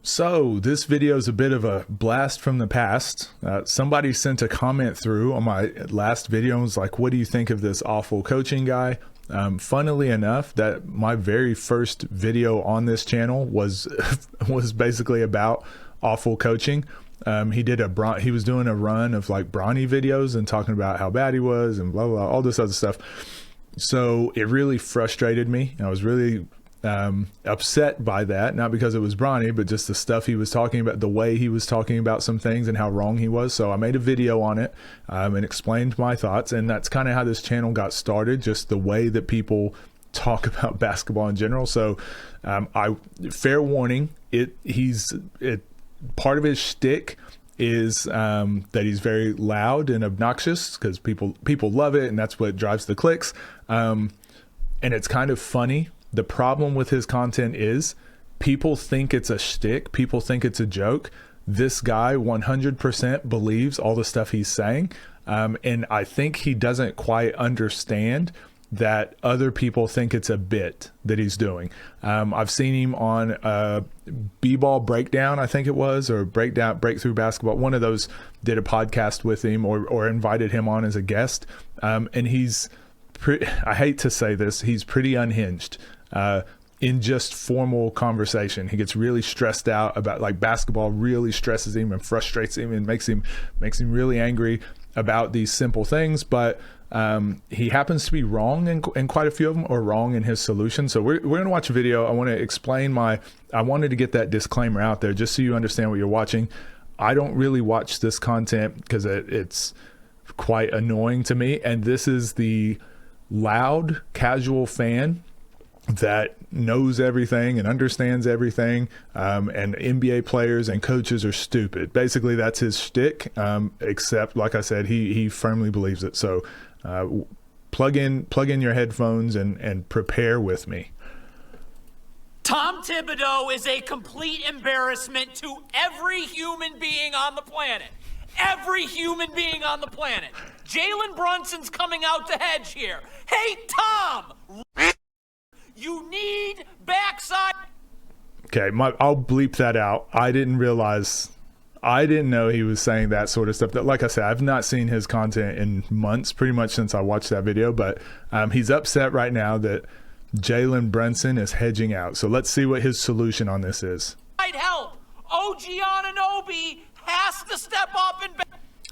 So this video is a bit of a blast from the past. Somebody sent a comment through on my last video and was like, what do you think of this awful coaching guy? Funnily enough, that my very first video on this channel was was basically about awful coaching. He was doing a run of like Bronny videos and talking about how bad he was and blah, blah, blah, all this other stuff. So it really frustrated me. I was really upset by that, not because it was Bronny, but just the stuff he was talking about, the way he was talking about some things and how wrong he was. So I made a video on it and explained my thoughts, and that's kind of how this channel got started, just the way that people talk about basketball in general. So fair warning, part of his shtick is that he's very loud and obnoxious because people love it, and that's what drives the clicks. And it's kind of funny. The problem with his content is people think it's a shtick. People think it's a joke. This guy 100% believes all the stuff he's saying. And I think he doesn't quite understand that other people think it's a bit that he's doing. I've seen him on a B-ball breakdown, I think it was, or breakthrough basketball. One of those did a podcast with him or invited him on as a guest. And I hate to say this, he's pretty unhinged in just formal conversation. He gets really stressed out about, like, basketball really stresses him and frustrates him and makes him really angry about these simple things. But he happens to be wrong in quite a few of them, or wrong in his solution. So we're going to watch a video. I want to explain I wanted to get that disclaimer out there just so you understand what you're watching. I don't really watch this content because it's quite annoying to me. And this is the loud, casual fan that knows everything and understands everything, and NBA players and coaches are stupid. Basically, that's his shtick, except, like I said, he firmly believes it. So plug in your headphones and prepare with me. Tom Thibodeau is a complete embarrassment to every human being on the planet. Every human being on the planet. Jalen Brunson's coming out to hedge here. Hey, Tom! You need backside. Okay, I'll bleep that out. I didn't know he was saying that sort of stuff. Like I said, I've not seen his content in months, pretty much since I watched that video. But he's upset right now that Jalen Brunson is hedging out. So let's see what his solution on this is. Help! OG Anunoby has to step up and.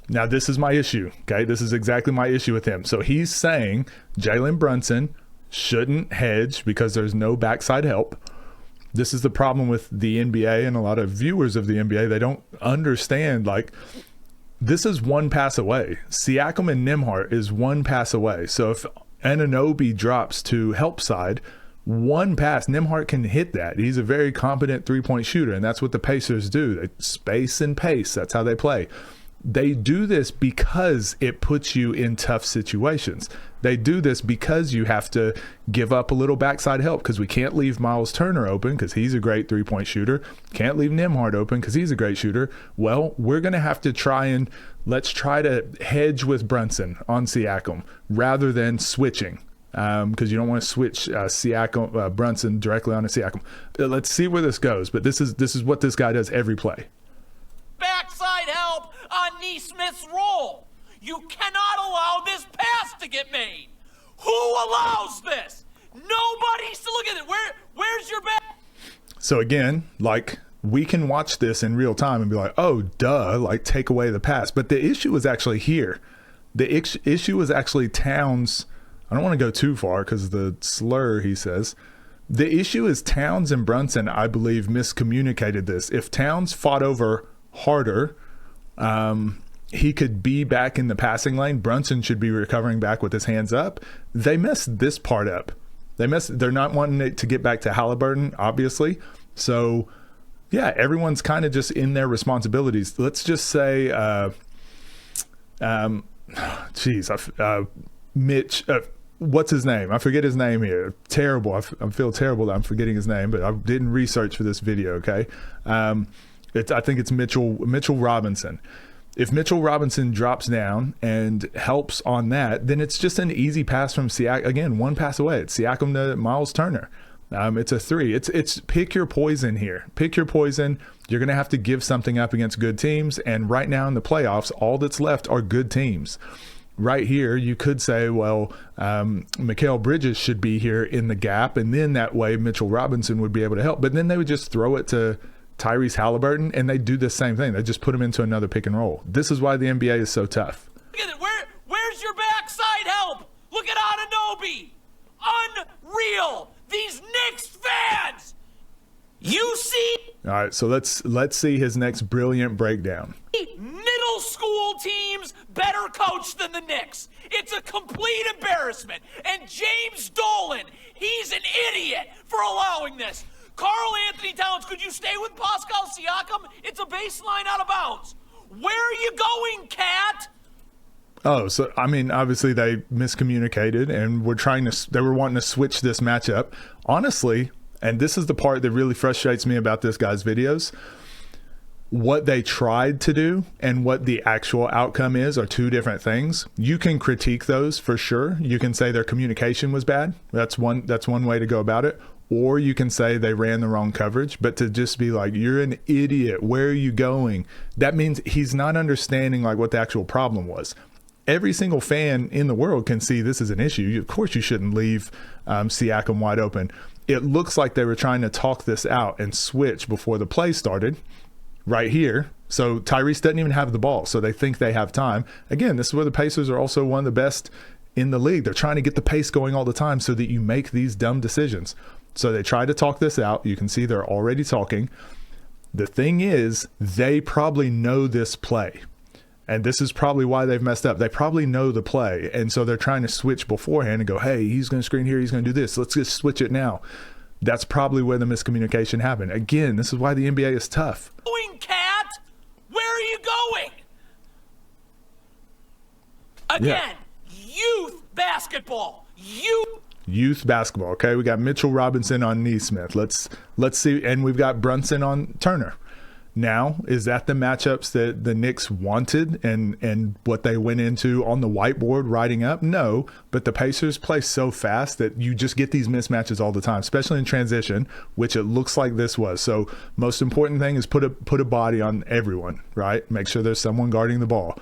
Now, this is my issue, okay? This is exactly my issue with him. So he's saying Jalen Brunson shouldn't hedge because there's no backside help. This is the problem with the NBA and a lot of viewers of the NBA. They don't understand, like, this is one pass away. Siakam and Nembhard is one pass away. So if Anunoby drops to help side, one pass, Nembhard can hit that. He's a very competent three-point shooter, and that's what the Pacers do. They space and pace. That's how they play. They do this because it puts you in tough situations. They do this because you have to give up a little backside help, because we can't leave Miles Turner open because he's a great three-point shooter. Can't leave Nembhard open because he's a great shooter. Well, we're going to have to let's try to hedge with Brunson on Siakam rather than switching, because you don't want to switch Brunson directly onto Siakam. Let's see where this goes. But this is what this guy does every play. Backside help on Nesmith's roll. You cannot allow this pass to get made. Who allows this? Nobody's to look at it. Where's your back? So again, like, we can watch this in real time and be like, oh, duh, like, take away the pass. But the issue is actually here. The issue is actually Towns. I don't want to go too far because of the slur he says. The issue is Towns and Brunson, I believe, miscommunicated this. If Towns fought over harder, he could be back in the passing lane. Brunson should be recovering back with his hands up. They messed this part up. They're not wanting it to get back to Halliburton, obviously. So yeah, everyone's kind of just in their responsibilities. Let's just say, Mitch, what's his name? I forget his name here. Terrible. I feel terrible that I'm forgetting his name, but I didn't research for this video. Okay. I think it's Mitchell Robinson. If Mitchell Robinson drops down and helps on that, then it's just an easy pass from Siakam. Again, one pass away. It's Siakam to Miles Turner. It's a 3. It's pick your poison here. Pick your poison. You're going to have to give something up against good teams. And right now in the playoffs, all that's left are good teams. Right here, you could say, well, Mikal Bridges should be here in the gap, and then that way Mitchell Robinson would be able to help. But then they would just throw it to Tyrese Halliburton, and they do the same thing. They just put him into another pick and roll. This is why the NBA is so tough. Look at it. Where's your backside help? Look at Anunoby. Unreal. These Knicks fans. You see? All right, so let's see his next brilliant breakdown. Middle school teams better coach than the Knicks. It's a complete embarrassment. And James Dolan, he's an idiot for allowing this. Karl Anthony Towns, could you stay with Pascal Siakam? It's a baseline out of bounds. Where are you going, Cat? Oh, so I mean, obviously they miscommunicated and they were wanting to switch this matchup. Honestly, and this is the part that really frustrates me about this guy's videos, what they tried to do and what the actual outcome is are two different things. You can critique those for sure. You can say their communication was bad. That's one way to go about it. Or you can say they ran the wrong coverage. But to just be like, you're an idiot, where are you going? That means he's not understanding like what the actual problem was. Every single fan in the world can see this is an issue. Of course you shouldn't leave Siakam wide open. It looks like they were trying to talk this out and switch before the play started right here. So Tyrese doesn't even have the ball, so they think they have time. Again, this is where the Pacers are also one of the best in the league. They're trying to get the pace going all the time so that you make these dumb decisions. So they try to talk this out. You can see they're already talking. The thing is, they probably know this play. And this is probably why they've messed up. They probably know the play. And so they're trying to switch beforehand and go, hey, he's going to screen here. He's going to do this. Let's just switch it now. That's probably where the miscommunication happened. Again, this is why the NBA is tough. Going, Cat? Where are you going? Again, youth basketball. Youth basketball. Okay, we got Mitchell Robinson on Neesmith. Let's see. And we've got Brunson on Turner. Now, is that the matchups that the Knicks wanted and what they went into on the whiteboard writing up? No, but the Pacers play so fast that you just get these mismatches all the time, especially in transition, which it looks like this was. So most important thing is put a body on everyone, right? Make sure there's someone guarding the ball.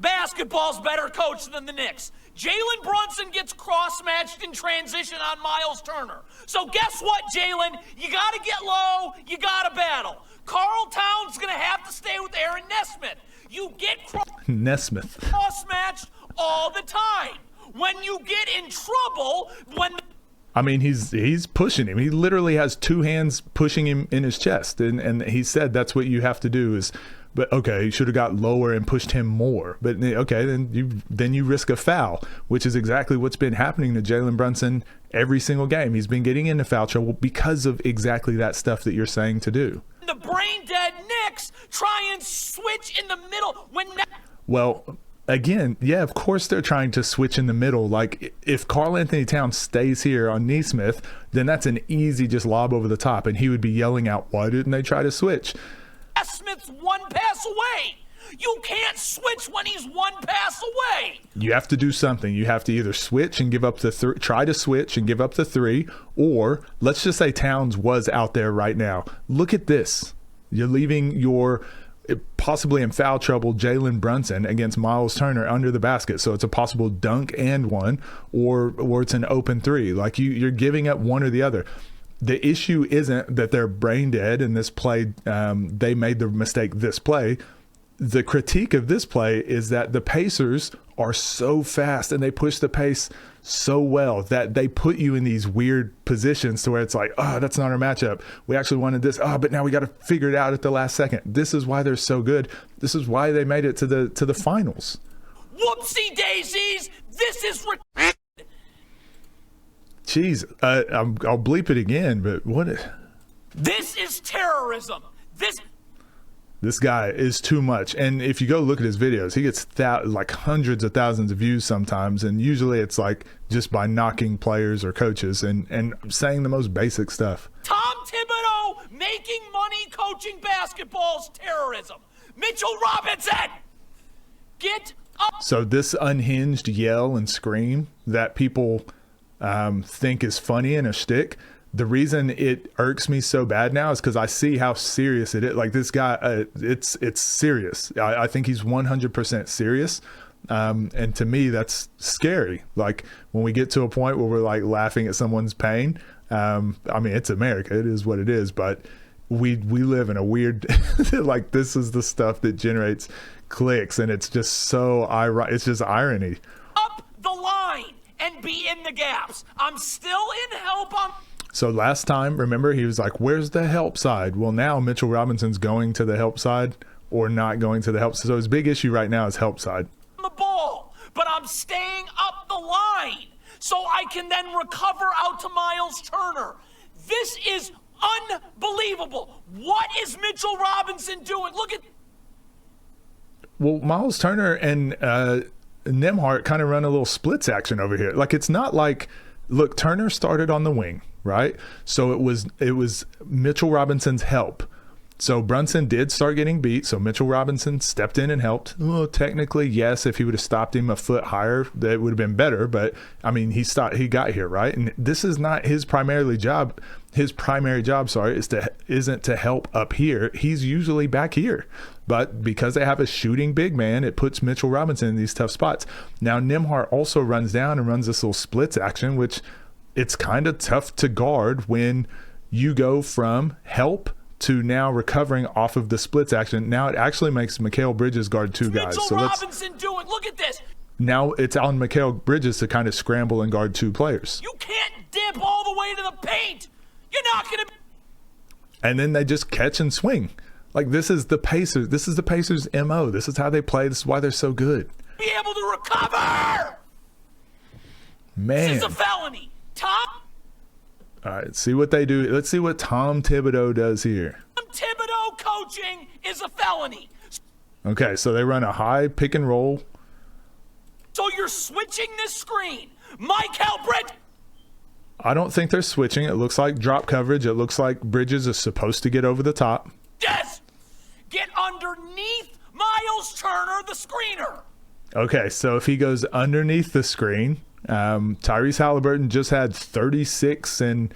Basketball's better coached than the Knicks. Jalen Brunson gets cross-matched in transition on Miles Turner. So guess what, Jalen? You got to get low. You got to battle. Karl Towns going to have to stay with Aaron Nesmith. You get cross-matched all the time. When you get in trouble, I mean, he's pushing him. He literally has two hands pushing him in his chest. And he said that's what you have to do is, but okay, you should have got lower and pushed him more. But okay, then you risk a foul, which is exactly what's been happening to Jalen Brunson every single game. He's been getting into foul trouble because of exactly that stuff that you're saying to do. The brain-dead Knicks try and switch in the middle Well, again, yeah, of course they're trying to switch in the middle. Like, if Karl Anthony Towns stays here on Neesmith, then that's an easy just lob over the top, and he would be yelling out, why didn't they try to switch? Smith's one pass away. You can't switch when he's one pass away. You have to do something. You have to either switch and give up the try to switch and give up the 3, or let's just say Towns was out there right now. Look at this. You're leaving your possibly in foul trouble Jalen Brunson against Miles Turner under the basket. So it's a possible dunk and one, or it's an open 3. Like you're giving up one or the other. The issue isn't that they're brain dead in this play. They made the mistake this play. The critique of this play is that the Pacers are so fast and they push the pace so well that they put you in these weird positions to where it's like, oh, that's not our matchup. We actually wanted this. Oh, but now we got to figure it out at the last second. This is why they're so good. This is why they made it to the finals. Whoopsie daisies. This is Jeez, I'll bleep it again, but what? This is terrorism. This guy is too much. And if you go look at his videos, he gets like hundreds of thousands of views sometimes. And usually it's like just by knocking players or coaches and saying the most basic stuff. Tom Thibodeau making money coaching basketball's terrorism. Mitchell Robinson, get up. So this unhinged yell and scream that people think is funny and a shtick. The reason it irks me so bad now is because I see how serious it is. Like this guy, it's serious. I think he's 100% serious. And to me, that's scary. Like when we get to a point where we're like laughing at someone's pain. I mean, it's America. It is what it is. But we live in a weird, like this is the stuff that generates clicks, and it's just so it's just irony. Up the line and be in the gaps. I'm still in help on. So last time, remember, he was like, where's the help side? Well, now Mitchell Robinson's going to the help side or not going to the help side. So his big issue right now is help side. The ball, but I'm staying up the line so I can then recover out to Miles Turner. This is unbelievable. What is Mitchell Robinson doing? Look at. Well, Miles Turner and Nembhard kind of run a little splits action over here. Like it's not like, look, Turner started on the wing, right? So it was Mitchell Robinson's help. So Brunson did start getting beat. So Mitchell Robinson stepped in and helped. Well, technically, yes, if he would have stopped him a foot higher, that would have been better. But I mean, he got here, right? And this is not his primary job. His primary job, isn't to help up here. He's usually back here. But because they have a shooting big man, it puts Mitchell Robinson in these tough spots. Now, Nembhard also runs down and runs this little splits action, which it's kind of tough to guard when you go from help to now recovering off of the splits action. Now it actually makes Mikal Bridges guard two guys. Mitchell Robinson doing. Look at this. Now it's on Mikal Bridges to kind of scramble and guard two players. You can't dip all the way to the paint. You're not going to. And then they just catch and swing. Like this is the Pacers. This is the Pacers' MO. This is how they play. This is why they're so good. Be able to recover. Man. This is a felony. Tom. All right, see what they do. Let's see what Tom Thibodeau does here. Tom Thibodeau coaching is a felony. Okay, so they run a high pick and roll. So you're switching this screen. Mikal Bridges. I don't think they're switching. It looks like drop coverage. It looks like Bridges is supposed to get over the top. Yes! Get underneath Miles Turner, the screener. Okay, so if he goes underneath the screen, Tyrese Halliburton just had 36 and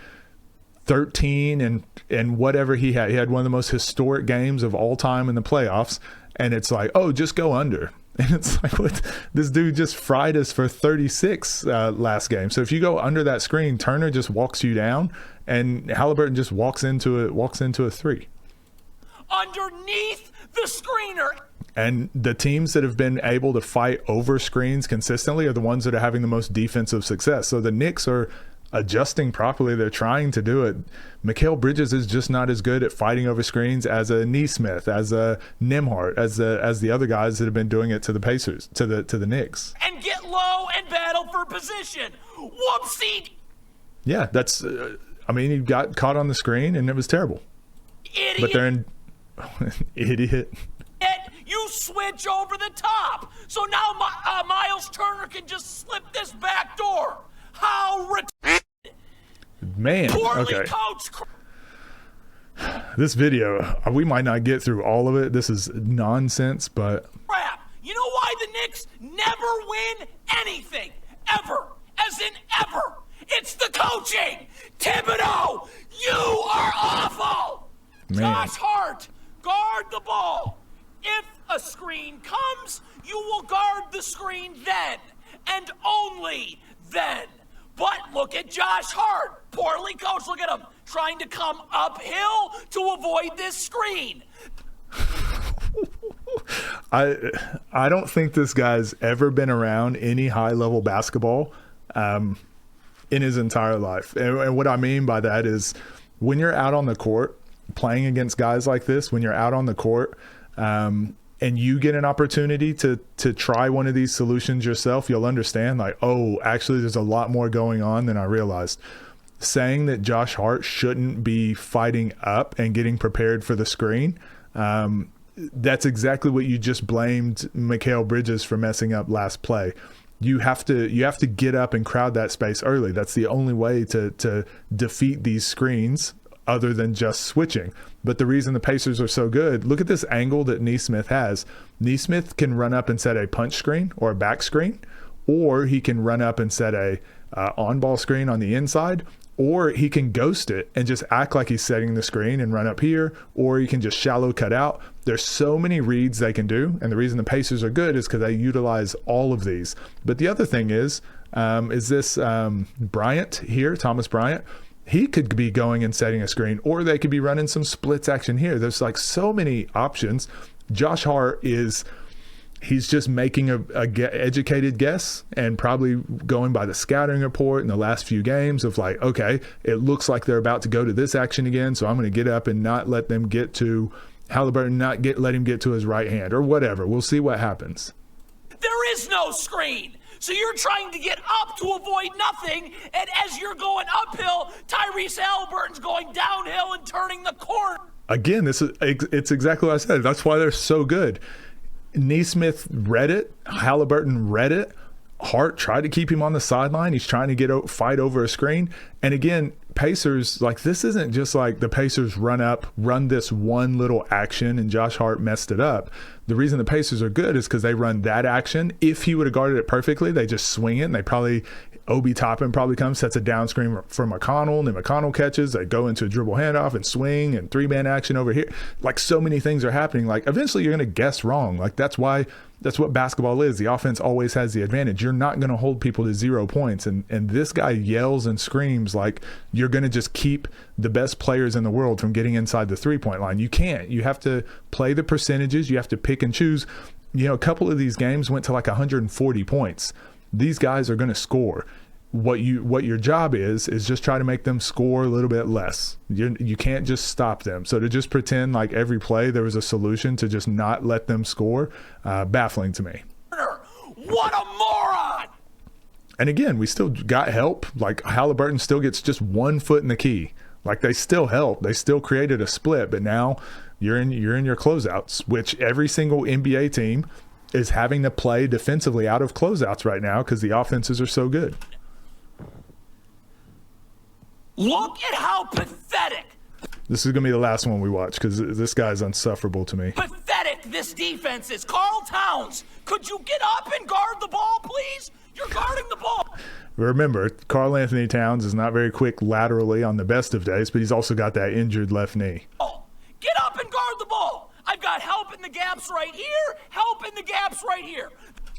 13 and whatever he had. He had one of the most historic games of all time in the playoffs. And it's like, oh, just go under. And it's like, what? This dude just fried us for 36 last game. So if you go under that screen, Turner just walks you down, and Halliburton just walks into a three. Underneath the screener. And the teams that have been able to fight over screens consistently are the ones that are having the most defensive success. So the Knicks are adjusting properly. They're trying to do it. Mikal Bridges is just not as good at fighting over screens as a Nesmith, as a Nembhard, as the other guys that have been doing it to the Pacers, to the Knicks. And get low and battle for position. Whoopsie. Yeah, that's. I mean, he got caught on the screen and it was terrible. Idiot. But they're in. Idiot. You switch over the top. So now Miles Turner can just slip this back door. How man. poorly Okay. coached. This video, we might not get through all of it. This is nonsense, but Crap. You know why the Knicks never win anything? Ever. As in ever. It's the coaching. Thibodeau, you are awful. Man. Josh Hart, guard the ball. If a screen comes, you will guard the screen then, and only then. But look at Josh Hart, poorly coached. Look at him, trying to come uphill to avoid this screen. I don't think this guy's ever been around any high-level basketball in his entire life. And what I mean by that is when you're out on the court playing against guys like this, when you're out on the court and you get an opportunity to try one of these solutions yourself, you'll understand like, oh, actually there's a lot more going on than I realized. Saying that Josh Hart shouldn't be fighting up and getting prepared for the screen, that's exactly what you just blamed Mikal Bridges for messing up last play. You have to get up and crowd that space early. That's the only way to defeat these screens other than just switching. But the reason the Pacers are so good, look at this angle that Nesmith has. Nesmith can run up and set a punch screen or a back screen, or he can run up and set a on-ball screen on the inside, or he can ghost it and just act like he's setting the screen and run up here, or he can just shallow cut out. There's so many reads they can do, and the reason the Pacers are good is because they utilize all of these. But the other thing is this Bryant here, Thomas Bryant, he could be going and setting a screen, or they could be running some splits action here. There's like so many options. Josh Hart he's just making a educated guess and probably going by the scouting report in the last few games of like, okay, it looks like they're about to go to this action again, so I'm going to get up and not let them get to Halliburton, let him get to his right hand or whatever. We'll see what happens. There is no screen. So you're trying to get up to avoid nothing, and as you're going uphill, Tyrese Halliburton's going downhill and turning the corner. Again, it's exactly what I said. That's why they're so good. Neesmith read it. Halliburton read it. Hart tried to keep him on the sideline. He's trying to fight over a screen. And again, Pacers, like, this isn't just like the Pacers run this one little action and Josh Hart messed it up. The reason the Pacers are good is because they run that action. If he would have guarded it perfectly, they just swing it, and they probably Obi Toppin probably comes, sets a down screen for McConnell, and then McConnell catches. They go into a dribble handoff and swing and three-man action over here. Like, so many things are happening. Like, eventually you're going to guess wrong. Like, that's what basketball is. The offense always has the advantage. You're not going to hold people to 0 points. And this guy yells and screams like you're going to just keep the best players in the world from getting inside the three-point line. You can't. You have to play the percentages. You have to pick and choose. You know, a couple of these games went to like 140 points. These guys are going to score. What your job is just try to make them score a little bit less. You can't just stop them. So to just pretend like every play there was a solution to just not let them score, baffling to me. What a moron! And again, we still got help. Like, Halliburton still gets just 1 foot in the key. Like, they still help. They still created a split, but now you're in your closeouts, which every single NBA team is having to play defensively out of closeouts right now because the offenses are so good. Look at how pathetic. This is going to be the last one we watch because this guy's insufferable to me. Pathetic this defense is. Karl Towns, could you get up and guard the ball, please? You're guarding the ball. Remember, Karl Anthony Towns is not very quick laterally on the best of days, but he's also got that injured left knee. Get up and guard the ball. I've got help in the gaps right here, help in the gaps right here.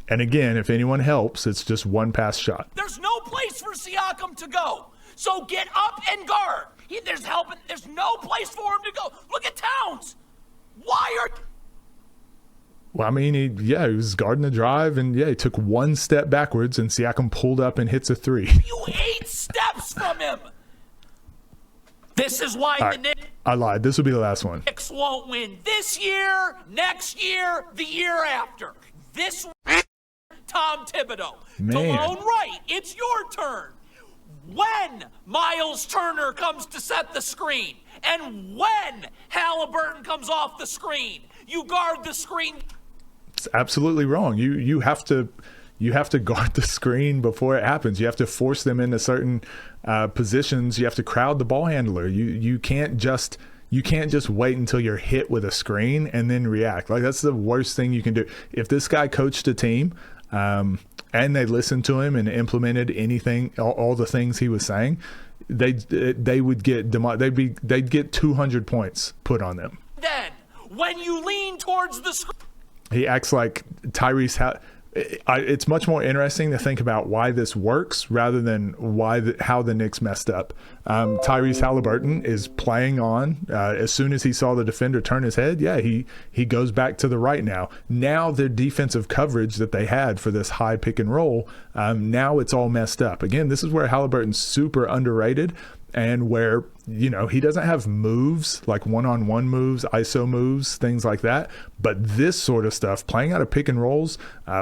And again, if anyone helps, it's just one pass shot. There's no place for Siakam to go. So get up and guard. There's no place for him to go. Look at Towns. Well, I mean, he was guarding the drive, and he took one step backwards, and Siakam pulled up and hits a three. You 8 steps from him. This is why the Knicks. I lied. This will be the last one. Knicks won't win this year, next year, the year after. This Tom Thibodeau. Man. Talone Wright, it's your turn. When Miles Turner comes to set the screen, and when Halliburton comes off the screen, you guard the screen. It's absolutely wrong. You have to guard the screen before it happens. You have to force them into certain positions. You have to crowd the ball handler. You can't just wait until you're hit with a screen and then react. Like, that's the worst thing you can do. If this guy coached a team and they listened to him and implemented all the things he was saying, they would get 200 points put on them. Then when you lean towards the screen, he acts like Tyrese. It's much more interesting to think about why this works rather than how the Knicks messed up. Tyrese Halliburton is playing on. As soon as he saw the defender turn his head, he goes back to the right now. Now their defensive coverage that they had for this high pick and roll, now it's all messed up. Again, this is where Halliburton's super underrated, and where, he doesn't have moves, like one-on-one moves, ISO moves, things like that. But this sort of stuff, playing out of pick and rolls,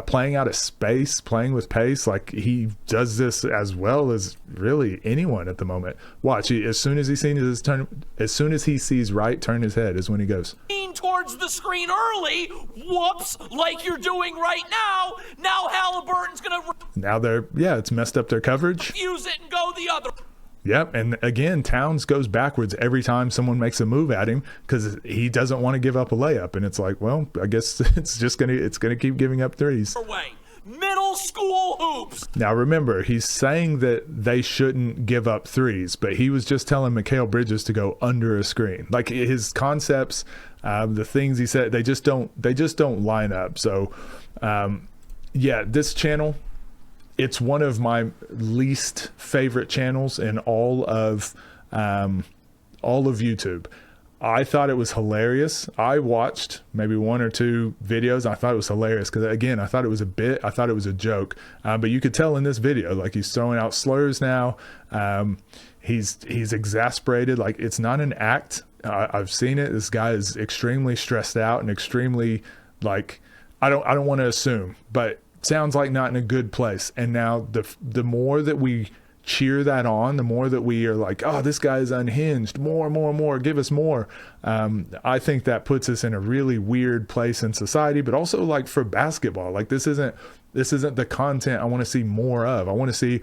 playing out of space, playing with pace, like, he does this as well as really anyone at the moment. Watch, as soon as he sees Wright turn his head is when he goes. Lean towards the screen early, whoops, like you're doing right now. Now Halliburton's going to... Now it's messed up their coverage. Use it and go the other. Yep, and again, Towns goes backwards every time someone makes a move at him because he doesn't want to give up a layup, and it's like, well, I guess it's gonna keep giving up threes. middle school hoops. Now remember, he's saying that they shouldn't give up threes, but he was just telling Mikal Bridges to go under a screen. Like his concepts, the things he said, they just don't line up. So yeah, this channel, it's one of my least favorite channels in all of YouTube. I thought it was hilarious. I watched maybe one or two videos. I thought it was hilarious because, again, I thought it was a bit. I thought it was a joke. But you could tell in this video, like, he's throwing out slurs now. He's exasperated. Like, it's not an act. I've seen it. This guy is extremely stressed out and extremely, like, I don't want to assume, but sounds like not in a good place. And now the more that we cheer that on, the more that we are like, oh, this guy is unhinged, more, give us more. I think that puts us in a really weird place in society, but also like for basketball, like this isn't the content I want to see more of. I want to see,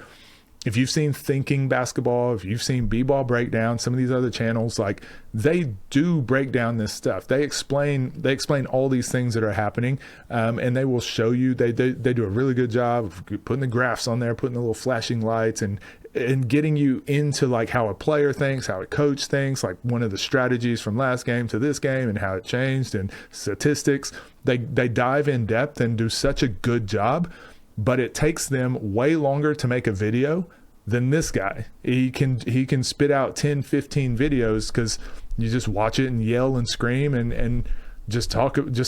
if you've seen Thinking Basketball, if you've seen B-Ball Breakdown, some of these other channels, like they do break down this stuff. They explain all these things that are happening, and they will show you. They do a really good job of putting the graphs on there, putting the little flashing lights, and getting you into like how a player thinks, how a coach thinks, like one of the strategies from last game to this game and how it changed, and statistics. They dive in depth and do such a good job. But it takes them way longer to make a video than this guy. He can spit out 10, 15 videos because you just watch it and yell and scream and just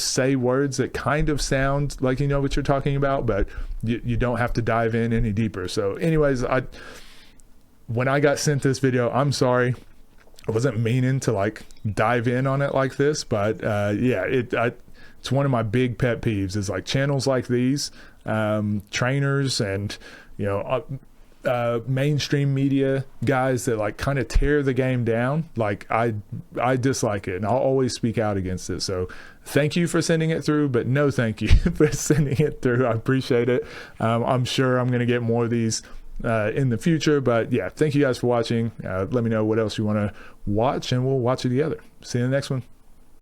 say words that kind of sound like you know what you're talking about, but you don't have to dive in any deeper. So anyways, when I got sent this video, I'm sorry. I wasn't meaning to like dive in on it like this, but yeah, it's one of my big pet peeves is like channels like these, trainers and, you know, mainstream media guys that like kind of tear the game down. Like I dislike it, and I'll always speak out against it. So thank you for sending it through, but no thank you for sending it through. I appreciate it. I'm sure I'm going to get more of these in the future, but yeah, thank you guys for watching. Let me know what else you want to watch and we'll watch it together. See you in the next one.